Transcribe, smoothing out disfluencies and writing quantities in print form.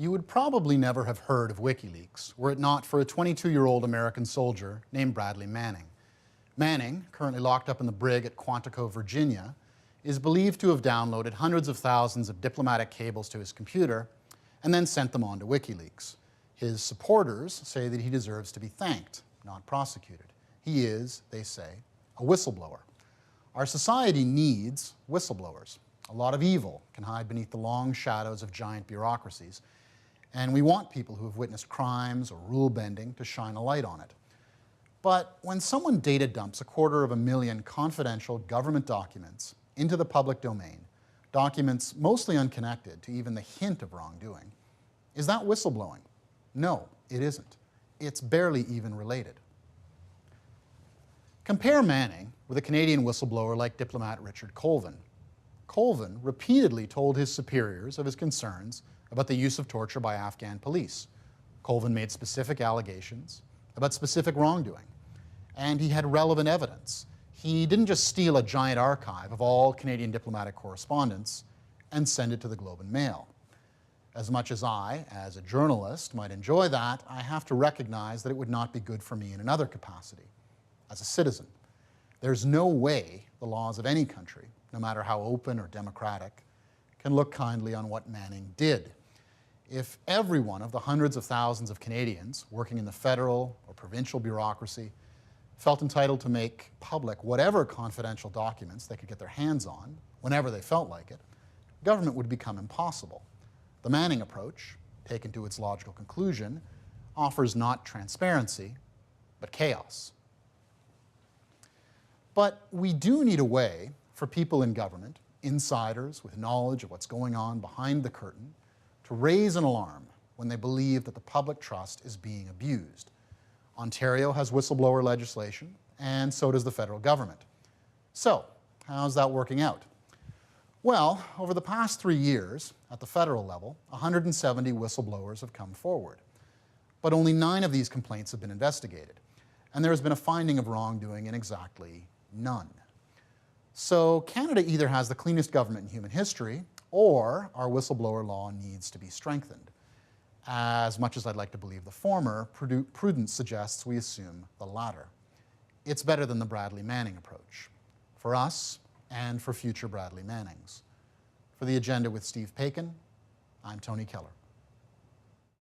You would probably never have heard of Wikileaks were it not for a 22-year-old American soldier named Bradley Manning. Manning, currently locked up in the brig at Quantico, Virginia, is believed to have downloaded hundreds of thousands of diplomatic cables to his computer and then sent them on to Wikileaks. His supporters say that he deserves to be thanked, not prosecuted. He is, they say, a whistleblower. Our society needs whistleblowers. A lot of evil can hide beneath the long shadows of giant bureaucracies, and we want people who have witnessed crimes or rule bending to shine a light on it. But when someone data dumps 250,000 confidential government documents into the public domain, documents mostly unconnected to even the hint of wrongdoing, is that whistleblowing? No, it isn't. It's barely even related. Compare Manning with a Canadian whistleblower like diplomat Richard Colvin. Colvin repeatedly told his superiors of his concerns about the use of torture by Afghan police. Colvin made specific allegations about specific wrongdoing, and he had relevant evidence. He didn't just steal a giant archive of all Canadian diplomatic correspondence and send it to the Globe and Mail. As much as I, as a journalist, might enjoy that, I have to recognize that it would not be good for me in another capacity, as a citizen. There's no way the laws of any country, no matter how open or democratic, can look kindly on what Manning did. If every one of the hundreds of thousands of Canadians working in the federal or provincial bureaucracy felt entitled to make public whatever confidential documents they could get their hands on, whenever they felt like it, government would become impossible. The Manning approach, taken to its logical conclusion, offers not transparency, but chaos. But we do need a way for people in government, insiders with knowledge of what's going on behind the curtain, to raise an alarm when they believe that the public trust is being abused. Ontario has whistleblower legislation, and so does the federal government. So, how's that working out? Well, over the past 3 years, at the federal level, 170 whistleblowers have come forward. But only 9 of these complaints have been investigated, and there has been a finding of wrongdoing in exactly none. So Canada either has the cleanest government in human history, or our whistleblower law needs to be strengthened. As much as I'd like to believe the former, prudence suggests we assume the latter. It's better than the Bradley Manning approach, for us and for future Bradley Mannings. For The Agenda with Steve Paikin, I'm Tony Keller.